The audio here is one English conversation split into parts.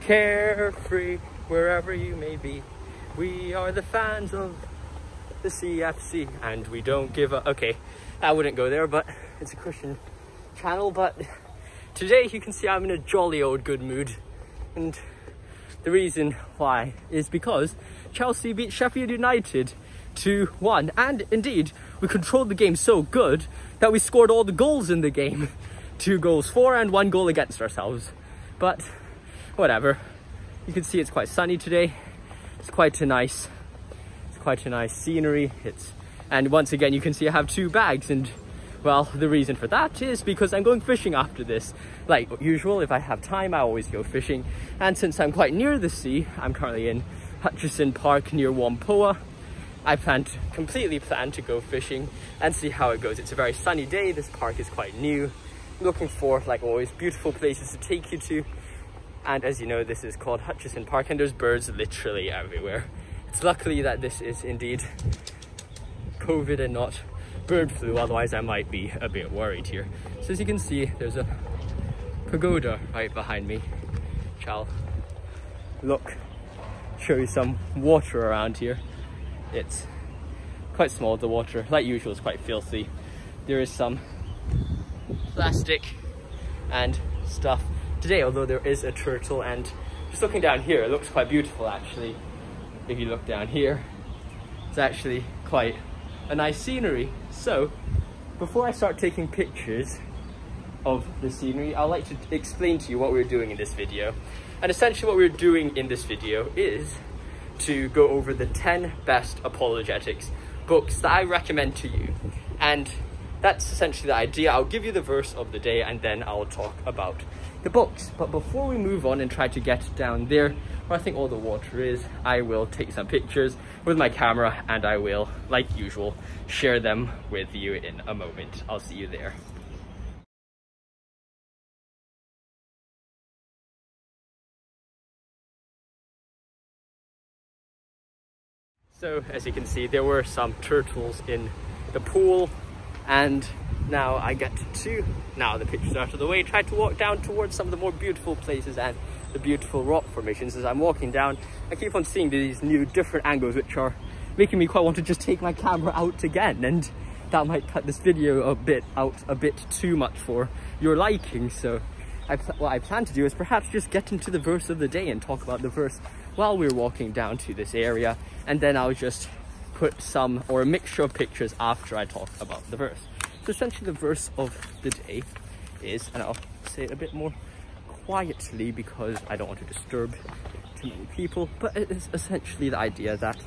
carefree wherever you may be. We are the fans of the CFC and we don't give a... Okay, I wouldn't go there, but it's a Christian channel. But today you can see I'm in a jolly old good mood, and the reason why is because Chelsea beat Sheffield United 2-1, and indeed we controlled the game so good that we scored all the goals in the game. 2 goals for and 1 goal against ourselves. But whatever, you can see it's quite sunny today. It's quite a nice scenery. And once again you can see I have 2 bags, and well, the reason for that is because I'm going fishing after this. Like usual, if I have time I always go fishing, and since I'm quite near the sea, I'm currently in Hutchison Park near Whampoa. I completely plan to go fishing and see how it goes. It's a very sunny day. This park is quite new. Looking for, like always, beautiful places to take you to. And as you know, this is called Hutchison Park, and there's birds literally everywhere. It's luckily that this is indeed COVID and not bird flu, otherwise I might be a bit worried here. So as you can see, there's a pagoda right behind me, which I'll show you some water around here. It's quite small. The water, like usual, is quite filthy. There is some plastic and stuff today, although there is a turtle, and just looking down here, it looks quite beautiful actually. If you look down here, it's actually quite a nice scenery. So before I start taking pictures of the scenery, I'd like to explain to you what we're doing in this video. And essentially what we're doing in this video is to go over the 10 best apologetics books that I recommend to you. And that's essentially the idea. I'll give you the verse of the day and then I'll talk about the books. But before we move on and try to get down there where I think all the water is, I will take some pictures with my camera and I will, like usual, share them with you in a moment. I'll see you there. So as you can see, there were some turtles in the pool, and now I get to, now the pictures are out of the way, try to walk down towards some of the more beautiful places and the beautiful rock formations. As I'm walking down, I keep on seeing these new different angles which are making me quite want to just take my camera out again, and that might cut this video a bit too much for your liking. So what I plan to do is perhaps just get into the verse of the day and talk about the verse while we're walking down to this area, and then I'll just put some or a mixture of pictures after I talk about the verse. So essentially the verse of the day is, and I'll say it a bit more quietly because I don't want to disturb too many people, but it's essentially the idea that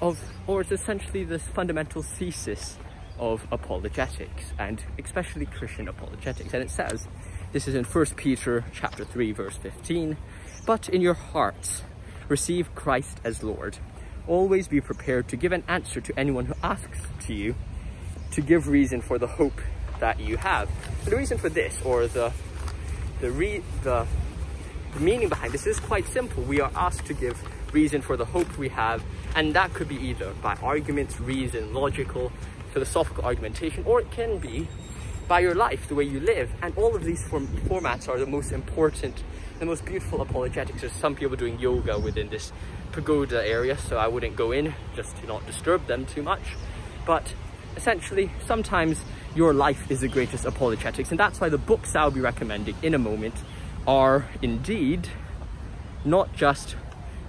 it's essentially this fundamental thesis of apologetics, and especially Christian apologetics. And it says, this is in 1 Peter chapter 3 verse 15, "But in your hearts receive Christ as Lord. Always be prepared to give an answer to anyone who asks to you, to give reason for the hope that you have." And the reason for this, or the meaning behind this, is quite simple. We are asked to give reason for the hope we have, and that could be either by arguments, reason, logical, philosophical argumentation, or it can be by your life, the way you live. And all of these formats are the most important, the most beautiful apologetics. There's some people doing yoga within this pagoda area, so I wouldn't go in just to not disturb them too much. But essentially, sometimes your life is the greatest apologetics, and that's why the books I'll be recommending in a moment are indeed not just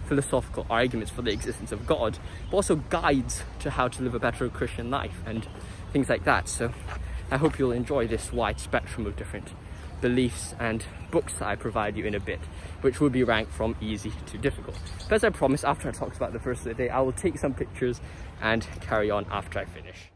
philosophical arguments for the existence of God, but also guides to how to live a better Christian life and things like that. So I hope you'll enjoy this wide spectrum of different beliefs and books that I provide you in a bit, which will be ranked from easy to difficult. But as I promised, after I talked about the verse of the day, I will take some pictures and carry on after I finish.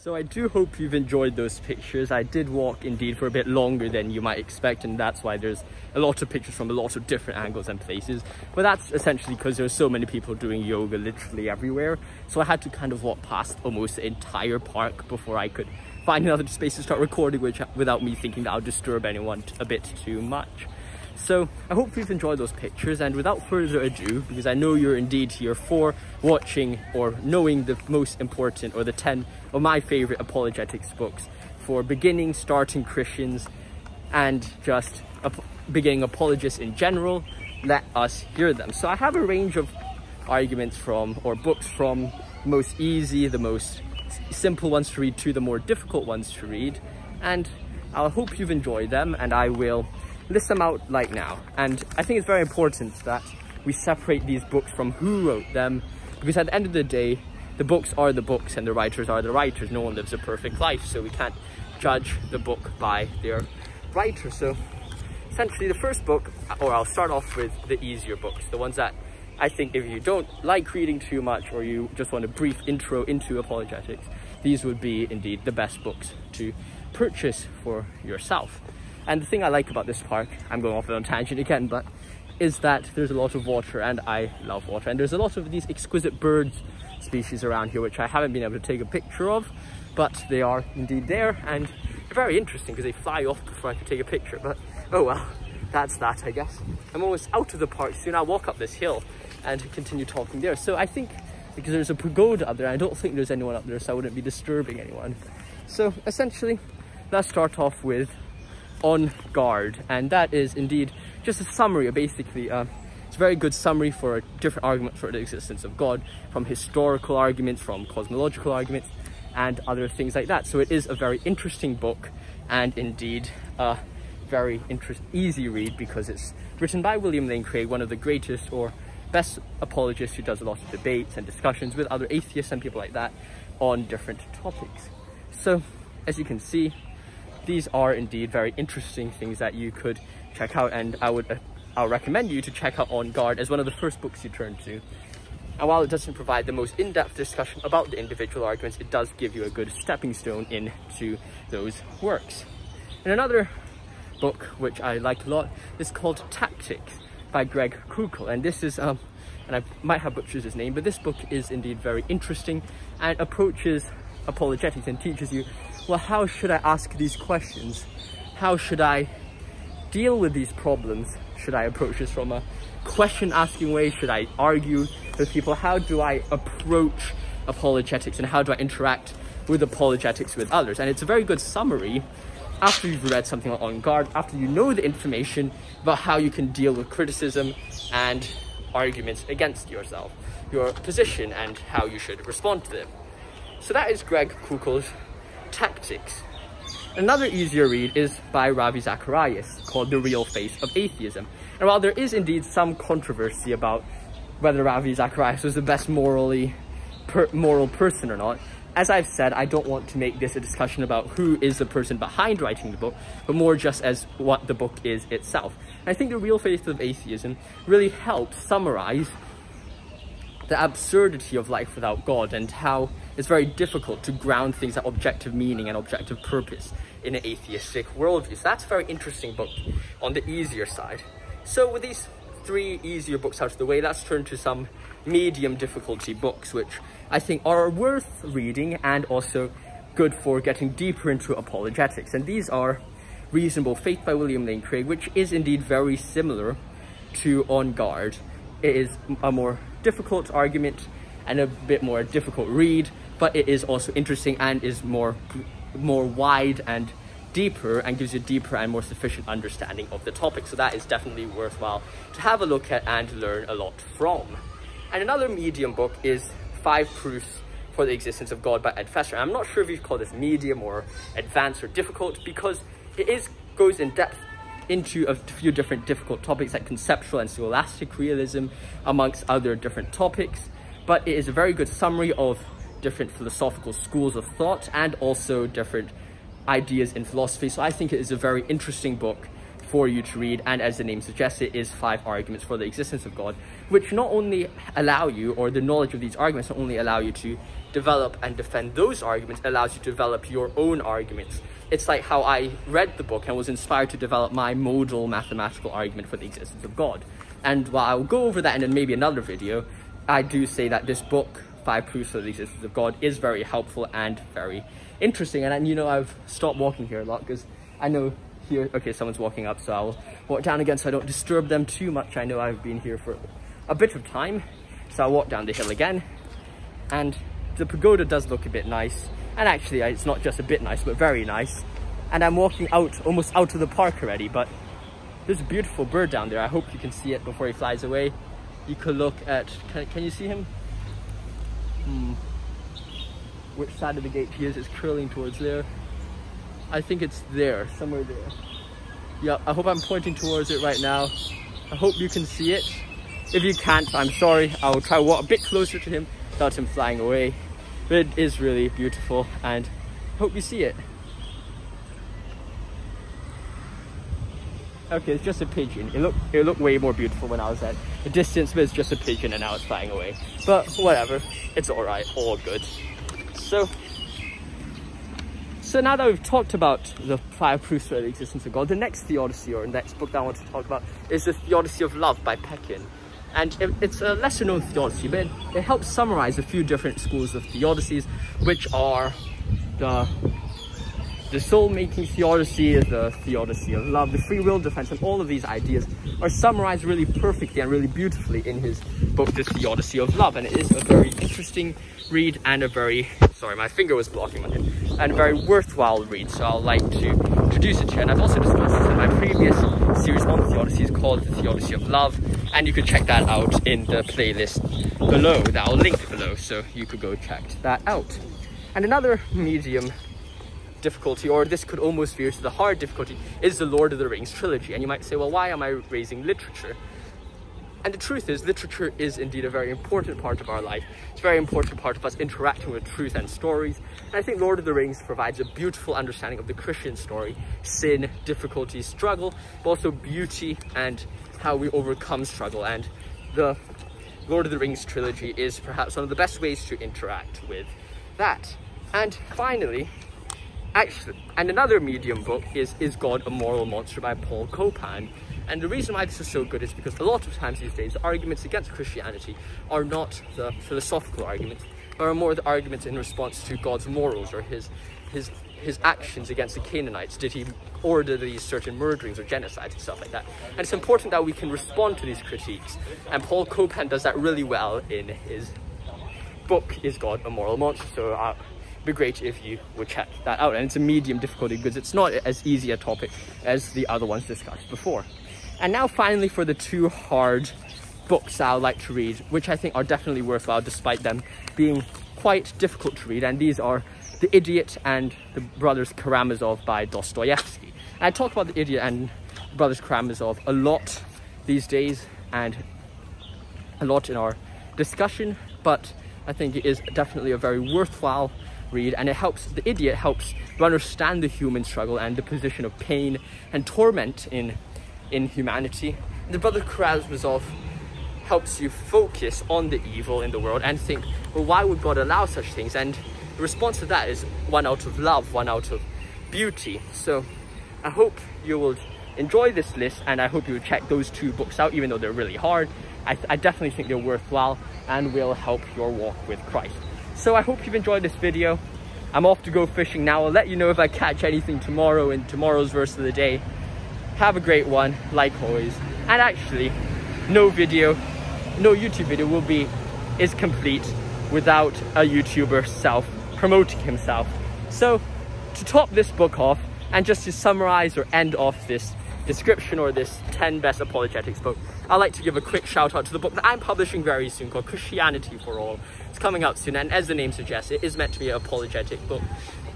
So I do hope you've enjoyed those pictures. I did walk indeed for a bit longer than you might expect, and that's why there's a lot of pictures from a lot of different angles and places. But that's essentially because there's so many people doing yoga literally everywhere. So I had to kind of walk past almost the entire park before I could find another space to start recording, which without me thinking that I'll disturb anyone a bit too much. So I hope you've enjoyed those pictures, and without further ado, because I know you're indeed here for watching or knowing the most important or the 10 of my favorite apologetics books for beginning, starting Christians and just beginning apologists in general, let us hear them. So I have a range of arguments from, or books from, the most easy, the most simple ones to read to the more difficult ones to read, and I hope you've enjoyed them, and I will list them out like now. And I think it's very important that we separate these books from who wrote them, because at the end of the day, the books are the books and the writers are the writers. No one lives a perfect life, so we can't judge the book by their writer. So essentially the first book, or I'll start off with the easier books, the ones that I think if you don't like reading too much or you just want a brief intro into apologetics, these would be indeed the best books to purchase for yourself. And the thing I like about this park, I'm going off on a tangent again, but is that there's a lot of water, and I love water. And there's a lot of these exquisite bird species around here, which I haven't been able to take a picture of, but they are indeed there, and they're very interesting because they fly off before I can take a picture. But oh well, that's that, I guess. I'm almost out of the park soon. I'll walk up this hill and continue talking there. So I think, because there's a pagoda up there, I don't think there's anyone up there, so I wouldn't be disturbing anyone. So essentially, let's start off with On Guard, and that is indeed just a summary, basically. It's a very good summary for a different argument for the existence of God, from historical arguments, from cosmological arguments, and other things like that. So it is a very interesting book, and indeed a very easy read, because it's written by William Lane Craig, one of the greatest or best apologists, who does a lot of debates and discussions with other atheists and people like that on different topics. So as you can see, these are indeed very interesting things that you could check out, and I'll recommend you to check out On Guard as one of the first books you turn to. And while it doesn't provide the most in-depth discussion about the individual arguments, it does give you a good stepping stone into those works. And another book which I like a lot is called Tactics by Greg Koukl, and this is and I might have butchered his name, but this book is indeed very interesting and approaches apologetics and teaches you, well, how should I ask these questions? How should I deal with these problems? Should I approach this from a question asking way? Should I argue with people? How do I approach apologetics, and how do I interact with apologetics with others? And it's a very good summary after you've read something like On Guard, after you know the information about how you can deal with criticism and arguments against yourself, your position, and how you should respond to them. So that is Greg Koukl's Tactics. Another easier read is by Ravi Zacharias, called The Real Face of Atheism. And while there is indeed some controversy about whether Ravi Zacharias was the best moral person or not, as I've said, I don't want to make this a discussion about who is the person behind writing the book, but more just as what the book is itself. And I think The Real Face of Atheism really helps summarize the absurdity of life without God, and how it's very difficult to ground things at objective meaning and objective purpose in an atheistic worldview. So that's a very interesting book on the easier side. So with these three easier books out of the way, let's turn to some medium difficulty books, which I think are worth reading and also good for getting deeper into apologetics. And these are Reasonable Faith by William Lane Craig, which is indeed very similar to On Guard. It is a more difficult argument and a bit more difficult read, but it is also interesting and is more wide and deeper, and gives you a deeper and more sufficient understanding of the topic. So that is definitely worthwhile to have a look at and learn a lot from. And another medium book is 5 Proofs for the Existence of God by Ed Fester. I'm not sure if you call this medium or advanced or difficult, because it goes in depth into a few different difficult topics like conceptual and scholastic realism, amongst other different topics. But it is a very good summary of different philosophical schools of thought and also different ideas in philosophy. So I think it is a very interesting book for you to read, and as the name suggests, it is 5 arguments for the existence of God, which not only allow you, or the knowledge of these arguments not only allow you to develop and defend those arguments, allows you to develop your own arguments. It's like how I read the book and was inspired to develop my modal mathematical argument for the existence of God. And while I'll go over that in maybe another video, I do say that this book, 5 Proofs for the Existence of God, is very helpful and very interesting. And you know, I've stopped walking here a lot because I know here, okay, someone's walking up, so I'll walk down again so I don't disturb them too much. I know I've been here for a bit of time, so I'll walk down the hill again. And the pagoda does look a bit nice, and actually it's not just a bit nice, but very nice. And I'm walking out, almost out of the park already, but there's a beautiful bird down there. I hope you can see it before he flies away. You could look at, can you see him? Which side of the gate he is? It's curling towards there. I think it's there, somewhere there. Yeah, I hope I'm pointing towards it right now. I hope you can see it. If you can't, I'm sorry. I will try to walk a bit closer to him without him flying away. But it is really beautiful, and I hope you see it. Okay, it's just a pigeon. It looked way more beautiful when I was at a distance, but it's just a pigeon and now it's flying away. But whatever, it's alright, all good. So now that we've talked about the 5 proofs for the existence of God, the next theodicy, or next book that I want to talk about, is the Theodicy of Love by Pekin. And it's a lesser known theodicy, but it helps summarize a few different schools of theodicies, which are the soul-making theodicy, the Theodicy of Love, the free will defense, and all of these ideas are summarized really perfectly and really beautifully in his book, The Theodicy of Love. And it is a very interesting read and a very, sorry, my finger was blocking my head, and a very worthwhile read, so I'd like to introduce it to you. And I've also discussed this in my previous series on theodicies called The Theodicy of Love, and you can check that out in the playlist below, that I'll link below, so you could go check that out. And another medium difficulty, or this could almost veer to the hard difficulty, is the Lord of the Rings trilogy. And you might say, well, why am I raising literature? And the truth is, literature is indeed a very important part of our life. It's a very important part of us interacting with truth and stories. And I think Lord of the Rings provides a beautiful understanding of the Christian story, sin, difficulty, struggle, but also beauty and how we overcome struggle. And the Lord of the Rings trilogy is perhaps one of the best ways to interact with that. And finally, and another medium book is God a Moral Monster by Paul Copan. And the reason why this is so good is because a lot of times these days, the arguments against Christianity are not the philosophical arguments, but are more the arguments in response to God's morals, or his actions against the Canaanites. Did he order these certain murderings or genocides and stuff like that? And it's important that we can respond to these critiques. And Paul Copan does that really well in his book, Is God a Moral Monster? So be great if you would check that out. And it's a medium difficulty because it's not as easy a topic as the other ones discussed before. And now finally, for the 2 hard books I would like to read, which I think are definitely worthwhile despite them being quite difficult to read, and these are The Idiot and the Brothers Karamzov by Dostoevsky. And I talk about The Idiot and Brothers Karamzov a lot these days and a lot in our discussion, but I think it is definitely a very worthwhile read, and it helps, The Idiot helps you understand the human struggle and the position of pain and torment in humanity. And the Brother Karamzov helps you focus on the evil in the world and think, well, why would God allow such things? And the response to that is one out of love, one out of beauty. So I hope you will enjoy this list, and I hope you will check those 2 books out, even though they're really hard. I definitely think they're worthwhile and will help your walk with Christ. So I hope you've enjoyed this video. I'm off to go fishing now. I'll let you know if I catch anything tomorrow in tomorrow's verse of the day. Have a great one, like always. And actually, no YouTube video is complete without a YouTuber self-promoting himself. So to top this book off, and just to summarize or end off this description, or this 10 best apologetics book, I'd like to give a quick shout out to the book that I'm publishing very soon called Christianity for All. It's coming out soon, and as the name suggests, it is meant to be an apologetic book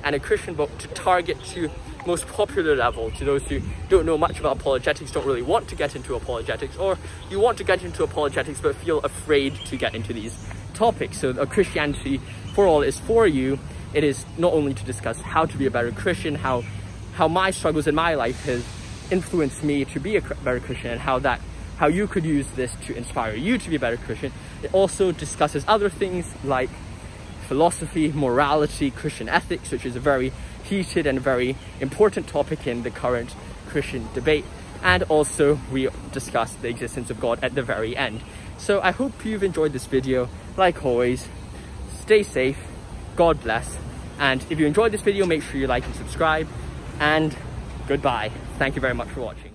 and a Christian book to target to most popular level, to those who don't know much about apologetics, don't really want to get into apologetics, or you want to get into apologetics but feel afraid to get into these topics. So a Christianity for All is for you. It is not only to discuss how to be a better Christian, how my struggles in my life influenced me to be a better Christian, and how you could use this to inspire you to be a better Christian. It also discusses other things like philosophy, morality, Christian ethics, which is a very heated and very important topic in the current Christian debate. And also we discuss the existence of God at the very end. So I hope you've enjoyed this video. Like always, stay safe, God bless, and if you enjoyed this video, make sure you like and subscribe, and goodbye. Thank you very much for watching.